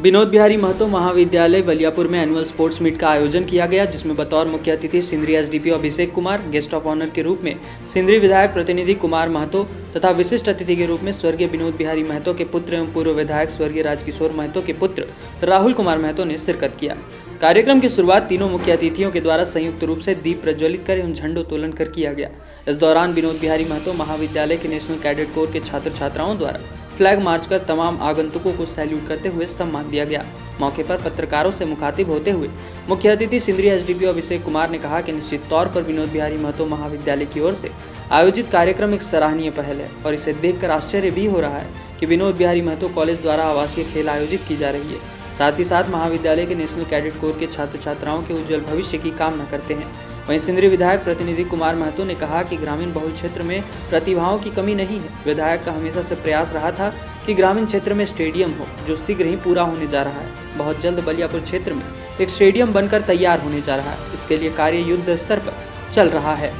विनोद बिहारी महतो महाविद्यालय बलियापुर में annual sports meet का आयोजन किया गया, जिसमें बतौर मुख्य अतिथि Sindri SDPO Abhishek Kumar, guest of honour के रूप में सिंदरी विधायक प्रतिनिधि कुमार महतो तथा विशिष्ट अतिथि के रूप में स्वर्गीय विनोद बिहारी महतो के पुत्र एवं पूर्व विधायक स्वर्गीय राजकिशोर महतो के पुत्र राहुल कुमार महतो ने शिरकत किया। कार्यक्रम की शुरुआत तीनों मुख्य अतिथियों के द्वारा संयुक्त रूप से दीप प्रज्वलित कर एवं झंडोत्तोलन कर किया गया। इस दौरान विनोद बिहारी महतो महाविद्यालय के नेशनल कैडेट कोर के छात्र छात्राओं द्वारा फ्लैग मार्च कर तमाम आगंतुकों को सैल्यूट करते हुए सम्मान दिया गया। मौके पर पत्रकारों से मुखातिब होते हुए मुख्य अतिथि सिंदरी एसडीपीओ अभिषेक कुमार ने कहा कि निश्चित तौर पर विनोद बिहारी महतो महाविद्यालय की ओर से आयोजित कार्यक्रम एक सराहनीय पहल है और इसे देखकर आश्चर्य भी हो रहा है कि विनोद बिहारी महतो कॉलेज द्वारा आवासीय खेल आयोजित की जा रही है। साथ ही साथ महाविद्यालय के नेशनल कैडेट कोर के छात्र छात्राओं के उज्जवल भविष्य की कामना करते हैं। वहीं सिंदरी विधायक प्रतिनिधि कुमार महतो ने कहा कि ग्रामीण बहुल क्षेत्र में प्रतिभाओं की कमी नहीं है। विधायक का हमेशा से प्रयास रहा था कि ग्रामीण क्षेत्र में स्टेडियम हो, जो शीघ्र ही पूरा होने जा रहा है। बहुत जल्द बलियापुर क्षेत्र में एक स्टेडियम बनकर तैयार होने जा रहा है। इसके लिए कार्य युद्ध स्तर पर चल रहा है।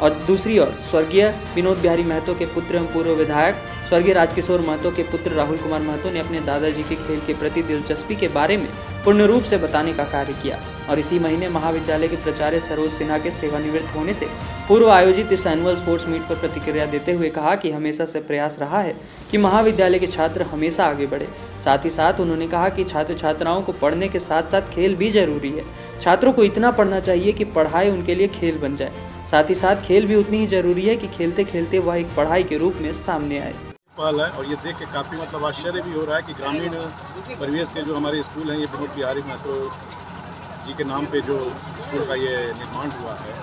और दूसरी ओर स्वर्गीय विनोद बिहारी महतो के पुत्र एवं पूर्व विधायक स्वर्गीय राजकिशोर महतो के पुत्र राहुल कुमार महतो ने अपने दादाजी के खेल के प्रति दिलचस्पी के बारे में पूर्ण रूप से बताने का कार्य किया और इसी महीने महाविद्यालय के प्राचार्य सरोज सिन्हा के सेवानिवृत्त होने से पूर्व आयोजित इस एनुअल स्पोर्ट्स मीट पर प्रतिक्रिया देते हुए कहा कि हमेशा से प्रयास रहा है कि महाविद्यालय के छात्र हमेशा आगे बढ़े। साथ ही साथ उन्होंने कहा कि छात्र छात्राओं को पढ़ने के साथ साथ खेल भी जरूरी है। छात्रों को इतना पढ़ना चाहिए कि पढ़ाई उनके लिए खेल बन जाए। साथ ही साथ खेल भी उतनी ही जरूरी है कि खेलते खेलते वह एक पढ़ाई के रूप में सामने आए। पहल है और ये देख के काफ़ी आश्चर्य भी हो रहा है कि ग्रामीण परिवेश के जो हमारे स्कूल हैं, ये विनोद बिहारी महतो जी के नाम पे जो स्कूल का ये निर्माण हुआ है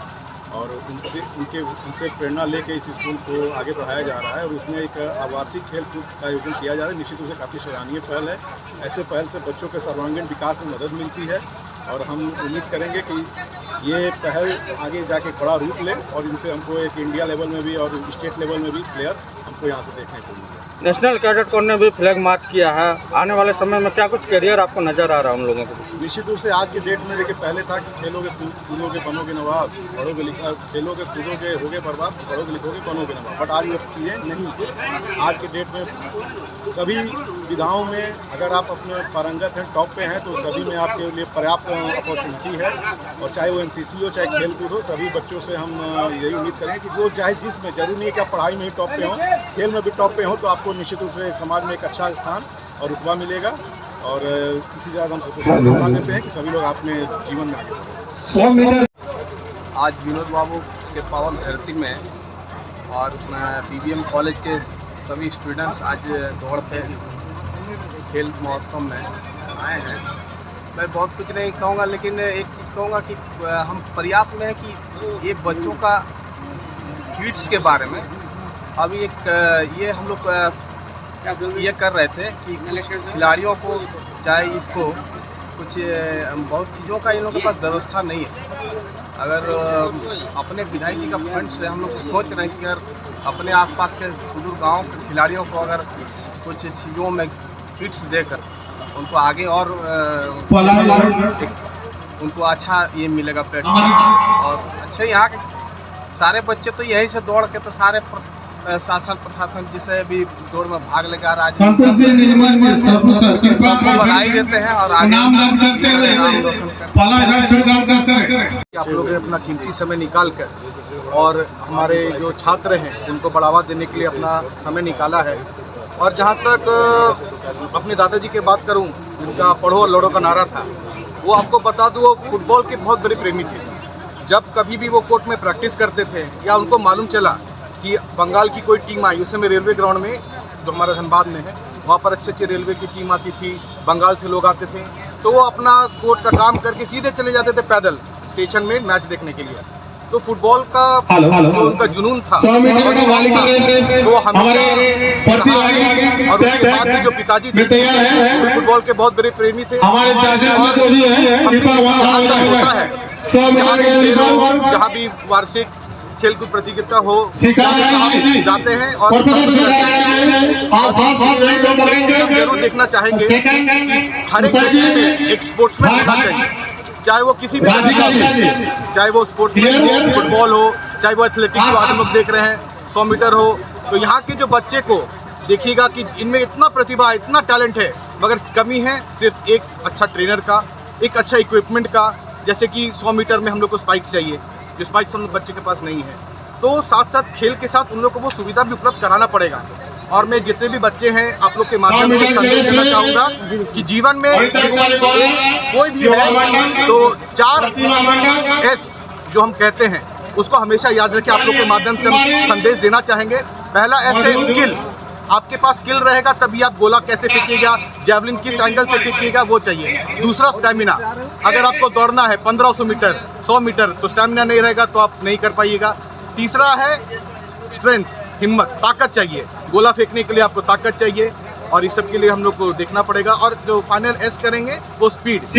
और उनसे प्रेरणा लेके इस स्कूल को आगे बढ़ाया जा रहा है और उसमें एक आवासीय खेल कूद का आयोजन किया जा रहा है। निश्चित रूप से काफ़ी सराहनीय पहल है। ऐसे पहल से बच्चों के सर्वांगीण विकास में मदद मिलती है और हम उम्मीद करेंगे कि ये पहल आगे जाके बड़ा रूप ले और इनसे हमको एक इंडिया लेवल में भी और स्टेट लेवल में भी प्लेयर हमको यहाँ से देखने को मिले। नेशनल कैडेट कोर ने भी फ्लैग मार्च किया है। आने वाले समय में क्या कुछ करियर आपको नज़र आ रहा है उन लोगों को? निश्चित रूप से आज के डेट में देखिए, पहले था कि खेलोगे कूदोगे बनोगे नवाब, पढ़ोगे लिखा खेलोगे कूदोगे होगे बर्बाद, पढ़ोगे लिखोगे बनोगे नवाब। बट आज वो चीज़ें नहीं। आज के डेट में सभी विधाओं में अगर आप अपने पारंगत हैं, टॉप पे हैं, तो सभी में आपके लिए पर्याप्त अपॉर्चुनिटी है और चाहे वो एनसीसी हो चाहे खेल कूद हो, सभी बच्चों से हम यही उम्मीद करेंगे कि वो चाहे जिसमें, जरूरी नहीं है कि आप पढ़ाई में ही टॉप पे हों, खेल में भी टॉप पे हों, तो आपको निश्चित रूप से समाज में एक अच्छा स्थान और रुतबा मिलेगा और इसी ज़्यादा हम सबको शुभकामना देते हैं कि सभी लोग अपने जीवन में आगे बढ़ें। आज विनोद बाबू के पावन धरती में और बीबीएम कॉलेज के सभी स्टूडेंट्स आज दौड़ते खेल महोत्सव में आए हैं। मैं बहुत कुछ नहीं कहूँगा, लेकिन एक चीज़ कहूँगा कि हम प्रयास में है कि ये बच्चों का किड्स के बारे में अभी एक ये हम लोग ये कर रहे थे कि खिलाड़ियों को चाहे इसको कुछ बहुत चीज़ों का इन लोगों के पास व्यवस्था नहीं है। अगर अपने विधायक जी का फंड से हम लोग सोच रहे हैं कि अगर अपने आसपास के सुदूर गांव के खिलाड़ियों को अगर कुछ चीज़ों में किट्स देकर उनको आगे और उनको अच्छा ये मिलेगा प्लेटफॉर्म और अच्छे यहाँ के सारे बच्चे तो यहीं से दौड़ के तो सारे शासन प्रशासन जिसे भी दौड़ में भाग लेकर आज बधाई देते हैं और आगे आप लोगों ने अपना कीमती समय निकाल कर और हमारे जो छात्र हैं उनको बढ़ावा देने के लिए अपना समय निकाला है। और जहाँ तक अपने दादाजी की बात करूँ, जिनका पढ़ो और लड़ो का नारा था, वो आपको बता दूँ वो फुटबॉल के बहुत बड़े प्रेमी थे। जब कभी भी वो कोर्ट में प्रैक्टिस करते थे या उनको मालूम चला कि बंगाल की कोई टीम आई, उस समय रेलवे ग्राउंड में जो हमारा धनबाद में है वहाँ पर अच्छी रेलवे की टीम आती थी, बंगाल से लोग आते थे, तो वो अपना कोर्ट का काम करके सीधे चले जाते थे पैदल स्टेशन में मैच देखने के लिए। तो फुटबॉल का जो उनका जुनून था वो हमेशा और उसके बाद भी जो पिताजी थे वो फुटबॉल के बहुत बड़े प्रेमी थे। जहाँ भी वार्षिक खेलकूद प्रतियोगिता हो जाते हैं और जरूर देखना चाहेंगे कि हर एक व्यक्ति में एक स्पोर्ट्समैन होना चाहिए, चाहे वो किसी भी चाहे वो स्पोर्ट्समैन हो, फुटबॉल हो, चाहे वो एथलेटिक्स जो आज हम लोग देख रहे हैं 100 मीटर हो। तो यहाँ के जो बच्चे को देखिएगा कि इनमें इतना प्रतिभा इतना टैलेंट है मगर कमी है सिर्फ एक अच्छा ट्रेनर का, एक अच्छा इक्विपमेंट का। जैसे कि 100 मीटर में हम लोग को स्पाइक्स चाहिए, जो स्पाइक्स हम लोग बच्चे के पास नहीं है। तो साथ साथ खेल के साथ उन लोग को वो सुविधा भी उपलब्ध कराना पड़ेगा। और मैं जितने भी बच्चे हैं आप लोग के माध्यम से संदेश देना चाहूँगा कि जीवन में कोई भी है तो 4S जो हम कहते हैं उसको हमेशा याद रखें। आप लोग के माध्यम से हम संदेश देना चाहेंगे। पहला S है स्किल। आपके पास स्किल रहेगा तभी आप गोला कैसे फेंकिएगा, जैवलिन किस एंगल से फेंकिएगा वो चाहिए। दूसरा स्टैमिना। अगर आपको दौड़ना है 1500 मीटर 100 मीटर तो स्टैमिना नहीं रहेगा तो आप नहीं कर पाइएगा। तीसरा है स्ट्रेंथ, हिम्मत, ताकत चाहिए। गोला फेंकने के लिए आपको ताकत चाहिए और इस सब के लिए हम लोग को देखना पड़ेगा। और जो फाइनल S करेंगे वो स्पीड। अगर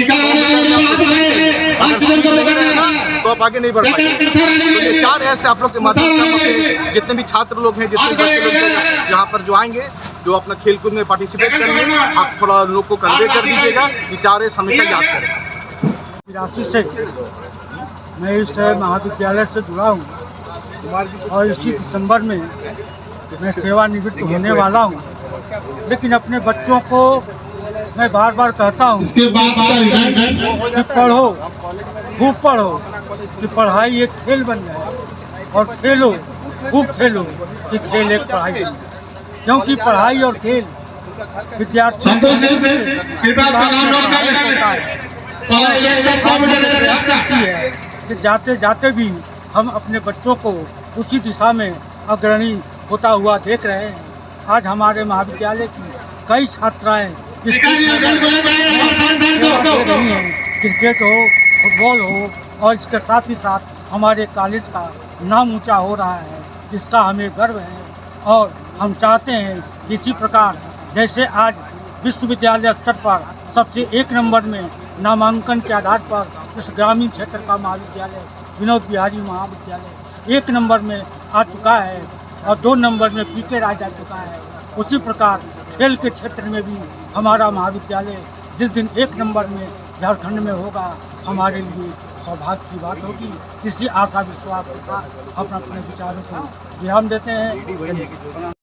स्पीड नहीं रहेगा तो आप आगे नहीं बढ़ पाएंगे। तो ये 4S आप लोग के माध्यम से हम अपने जितने भी छात्र लोग हैं, जितने भी बच्चे लोग हैं यहाँ पर जो आएंगे, जो अपना खेलकूद में पार्टिसिपेट करेंगे, आप थोड़ा लोग को कन्वे कर दीजिएगा कि 4S हमेशा याद करें। 82 से मैं इस महाविद्यालय से जुड़ा हूँ और इसी दिसंबर में मैं सेवानिवृत्त होने वाला हूँ। लेकिन अपने बच्चों को मैं बार बार कहता हूँ कि पढ़ो, खूब पढ़ो, कि पढ़ाई एक खेल बन जाए और खेलो, खूब खेलो कि खेल एक पढ़ाई बन जाए। क्योंकि पढ़ाई और खेल विद्यार्थी है कि जाते जाते भी हम अपने बच्चों को उसी दिशा में अग्रणी होता हुआ देख रहे हैं। आज हमारे महाविद्यालय की कई छात्राएं क्रिकेट हो, फुटबॉल हो और इसके साथ ही साथ हमारे कॉलेज का नाम ऊंचा हो रहा है। इसका हमें गर्व है और हम चाहते हैं कि इसी प्रकार जैसे आज विश्वविद्यालय स्तर पर सबसे 1 नंबर में नामांकन के आधार पर इस ग्रामीण क्षेत्र का महाविद्यालय विनोद बिहारी महाविद्यालय 1 नंबर में आ चुका है और 2 नंबर में PK राज आ चुका है, उसी प्रकार खेल के क्षेत्र में भी हमारा महाविद्यालय जिस दिन 1 नंबर में झारखंड में होगा हमारे लिए सौभाग्य की बात होगी। इसी आशा विश्वास के साथ हम अपने विचारों को विराम देते हैं।